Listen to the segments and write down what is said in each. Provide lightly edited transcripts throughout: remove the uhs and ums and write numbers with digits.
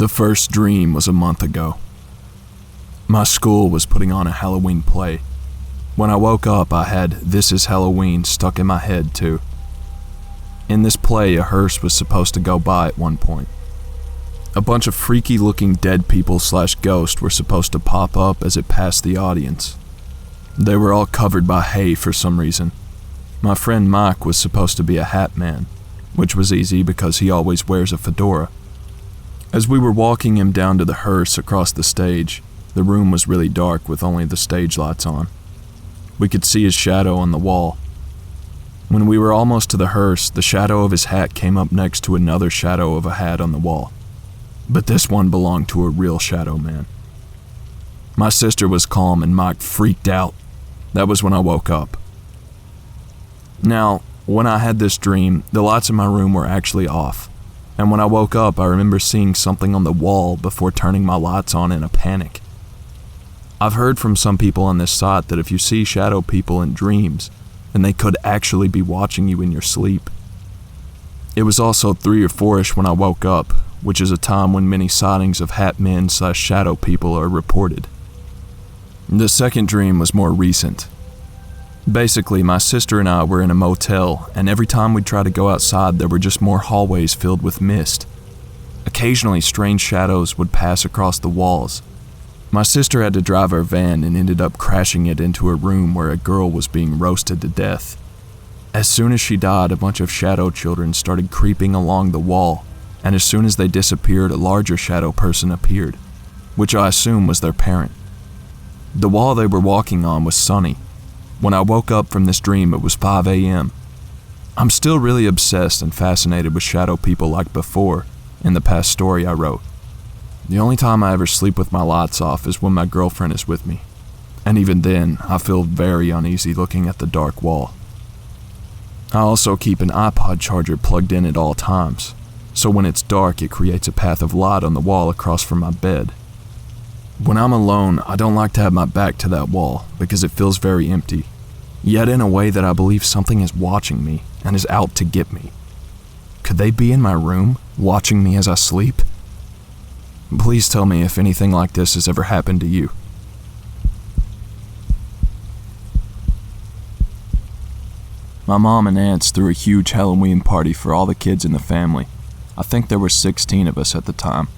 The first dream was a month ago. My school was putting on a Halloween play. When I woke up, I had "This is Halloween" stuck in my head too. In this play, a hearse was supposed to go by at one point. A bunch of freaky looking dead people / ghosts were supposed to pop up as it passed the audience. They were all covered by hay for some reason. My friend Mike was supposed to be a hat man, which was easy because he always wears a fedora. As we were walking him down to the hearse across the stage, the room was really dark with only the stage lights on. We could see his shadow on the wall. When we were almost to the hearse, the shadow of his hat came up next to another shadow of a hat on the wall. But this one belonged to a real shadow man. My sister was calm and Mike freaked out. That was when I woke up. Now, when I had this dream, the lights in my room were actually off. And when I woke up, I remember seeing something on the wall before turning my lights on in a panic. I've heard from some people on this site that if you see shadow people in dreams, then they could actually be watching you in your sleep. It was also 3 or 4-ish when I woke up, which is a time when many sightings of hat men / shadow people are reported. The second dream was more recent. Basically, my sister and I were in a motel, and every time we'd try to go outside, there were just more hallways filled with mist. Occasionally, strange shadows would pass across the walls. My sister had to drive our van and ended up crashing it into a room where a girl was being roasted to death. As soon as she died, a bunch of shadow children started creeping along the wall, and as soon as they disappeared, a larger shadow person appeared, which I assume was their parent. The wall they were walking on was sunny. When I woke up from this dream, it was 5 a.m. I'm still really obsessed and fascinated with shadow people like before, in the past story I wrote. The only time I ever sleep with my lights off is when my girlfriend is with me. And even then, I feel very uneasy looking at the dark wall. I also keep an iPod charger plugged in at all times, so when it's dark, it creates a path of light on the wall across from my bed. When I'm alone, I don't like to have my back to that wall because it feels very empty, yet in a way that I believe something is watching me and is out to get me. Could they be in my room, watching me as I sleep? Please tell me if anything like this has ever happened to you. My mom and aunts threw a huge Halloween party for all the kids in the family. I think there were 16 of us at the time,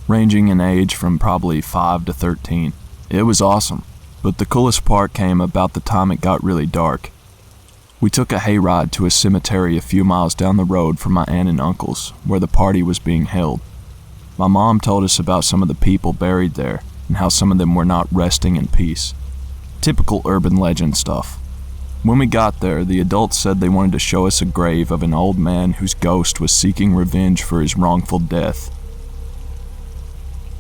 ranging in age from probably 5 to 13. It was awesome, but the coolest part came about the time it got really dark. We took a hayride to a cemetery a few miles down the road from my aunt and uncle's, where the party was being held. My mom told us about some of the people buried there and how some of them were not resting in peace. Typical urban legend stuff. When we got there, the adults said they wanted to show us a grave of an old man whose ghost was seeking revenge for his wrongful death.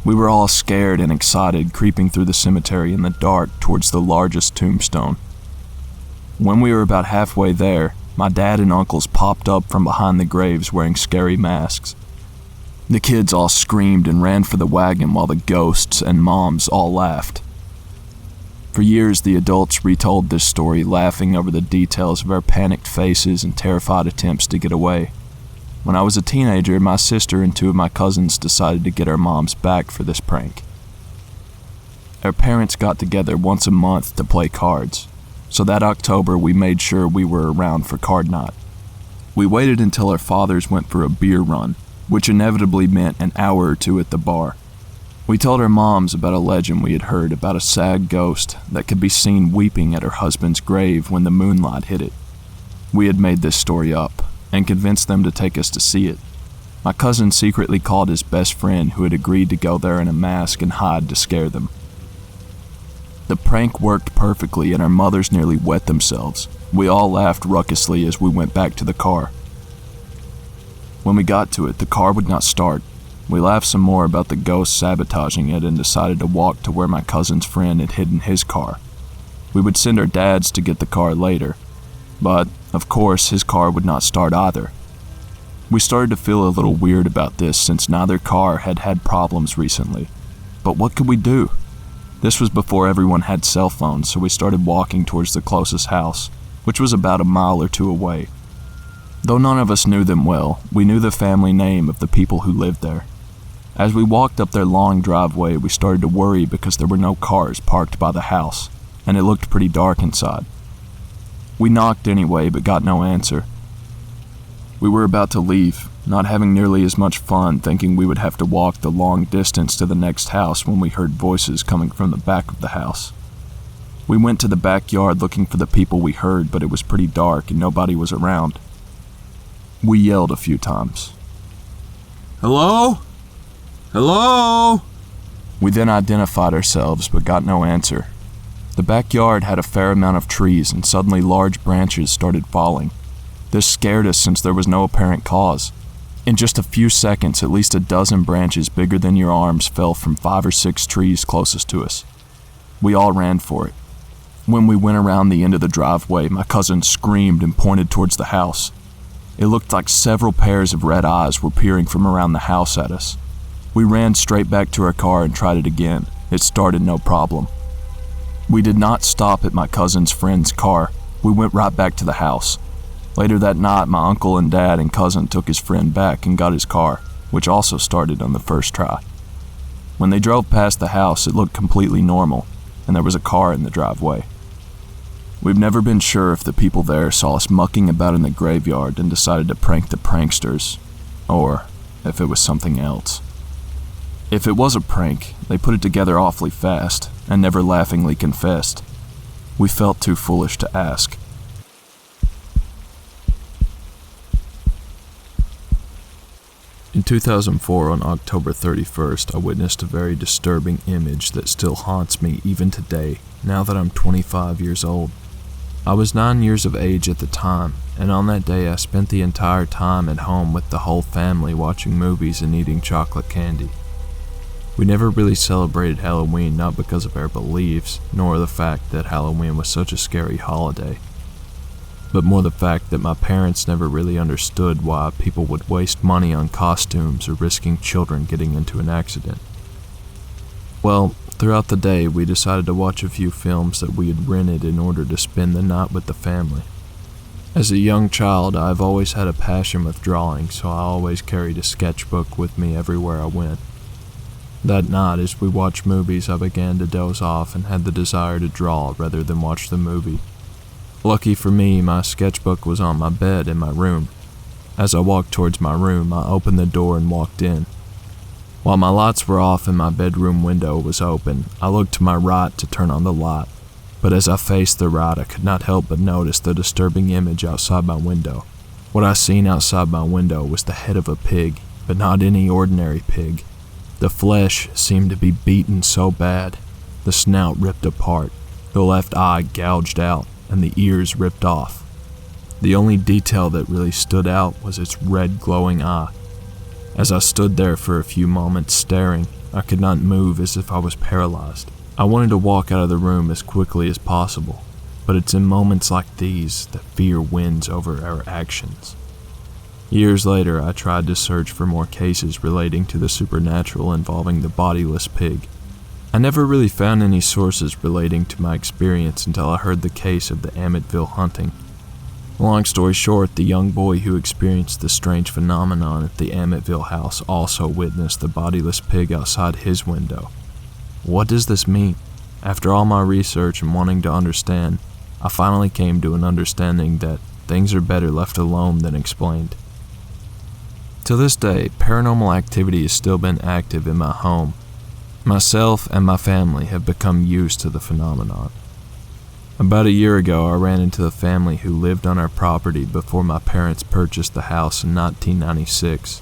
We were all scared and excited, creeping through the cemetery in the dark towards the largest tombstone. When we were about halfway there, my dad and uncles popped up from behind the graves wearing scary masks. The kids all screamed and ran for the wagon while the ghosts and moms all laughed. For years, the adults retold this story, laughing over the details of our panicked faces and terrified attempts to get away. When I was a teenager, my sister and 2 of my cousins decided to get our moms back for this prank. Our parents got together once a month to play cards, so that October we made sure we were around for card night. We waited until our fathers went for a beer run, which inevitably meant an hour or 2 at the bar. We told our moms about a legend we had heard about a sad ghost that could be seen weeping at her husband's grave when the moonlight hit it. We had made this story up and convinced them to take us to see it. My cousin secretly called his best friend who had agreed to go there in a mask and hide to scare them. The prank worked perfectly and our mothers nearly wet themselves. We all laughed raucously as we went back to the car. When we got to it, the car would not start. We laughed some more about the ghost sabotaging it and decided to walk to where my cousin's friend had hidden his car. We would send our dads to get the car later, but, of course, his car would not start either. We started to feel a little weird about this since neither car had had problems recently. But what could we do? This was before everyone had cell phones, so we started walking towards the closest house, which was about a mile or 2 away. Though none of us knew them well, we knew the family name of the people who lived there. As we walked up their long driveway, we started to worry because there were no cars parked by the house, and it looked pretty dark inside. We knocked anyway, but got no answer. We were about to leave, not having nearly as much fun, thinking we would have to walk the long distance to the next house when we heard voices coming from the back of the house. We went to the backyard looking for the people we heard, but it was pretty dark and nobody was around. We yelled a few times. "Hello? Hello?" We then identified ourselves, but got no answer. The backyard had a fair amount of trees, and suddenly large branches started falling. This scared us since there was no apparent cause. In just a few seconds, at least a dozen branches bigger than your arms fell from 5 or 6 trees closest to us. We all ran for it. When we went around the end of the driveway, my cousin screamed and pointed towards the house. It looked like several pairs of red eyes were peering from around the house at us. We ran straight back to our car and tried it again. It started no problem. We did not stop at my cousin's friend's car. We went right back to the house. Later that night, my uncle and dad and cousin took his friend back and got his car, which also started on the first try. When they drove past the house, it looked completely normal, and there was a car in the driveway. We've never been sure if the people there saw us mucking about in the graveyard and decided to prank the pranksters, or if it was something else. If it was a prank, they put it together awfully fast and never laughingly confessed. We felt too foolish to ask. In 2004, on October 31st, I witnessed a very disturbing image that still haunts me even today, now that I'm 25 years old. I was 9 years of age at the time, and on that day I spent the entire time at home with the whole family watching movies and eating chocolate candy. We never really celebrated Halloween, not because of our beliefs, nor the fact that Halloween was such a scary holiday, but more the fact that my parents never really understood why people would waste money on costumes or risking children getting into an accident. Well, throughout the day, we decided to watch a few films that we had rented in order to spend the night with the family. As a young child, I've always had a passion with drawing, so I always carried a sketchbook with me everywhere I went. That night, as we watched movies, I began to doze off and had the desire to draw rather than watch the movie. Lucky for me, my sketchbook was on my bed in my room. As I walked towards my room, I opened the door and walked in. While my lights were off and my bedroom window was open, I looked to my right to turn on the light, but as I faced the right, I could not help but notice the disturbing image outside my window. What I seen outside my window was the head of a pig, but not any ordinary pig. The flesh seemed to be beaten so bad, the snout ripped apart, the left eye gouged out, and the ears ripped off. The only detail that really stood out was its red glowing eye. As I stood there for a few moments staring, I could not move, as if I was paralyzed. I wanted to walk out of the room as quickly as possible, but it's in moments like these that fear wins over our actions. Years later, I tried to search for more cases relating to the supernatural involving the bodiless pig. I never really found any sources relating to my experience until I heard the case of the Amityville haunting. Long story short, the young boy who experienced the strange phenomenon at the Amityville house also witnessed the bodiless pig outside his window. What does this mean? After all my research and wanting to understand, I finally came to an understanding that things are better left alone than explained. To this day, paranormal activity has still been active in my home. Myself and my family have become used to the phenomenon. About a year ago, I ran into the family who lived on our property before my parents purchased the house in 1996.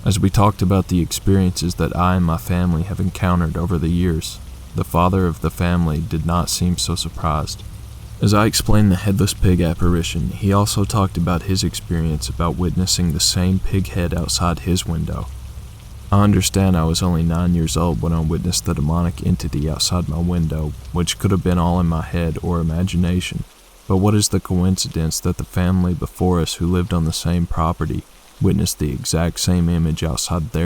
As we talked about the experiences that I and my family have encountered over the years, the father of the family did not seem so surprised. As I explained the headless pig apparition, he also talked about his experience about witnessing the same pig head outside his window. I understand I was only 9 years old when I witnessed the demonic entity outside my window, which could have been all in my head or imagination. But what is the coincidence that the family before us who lived on the same property witnessed the exact same image outside their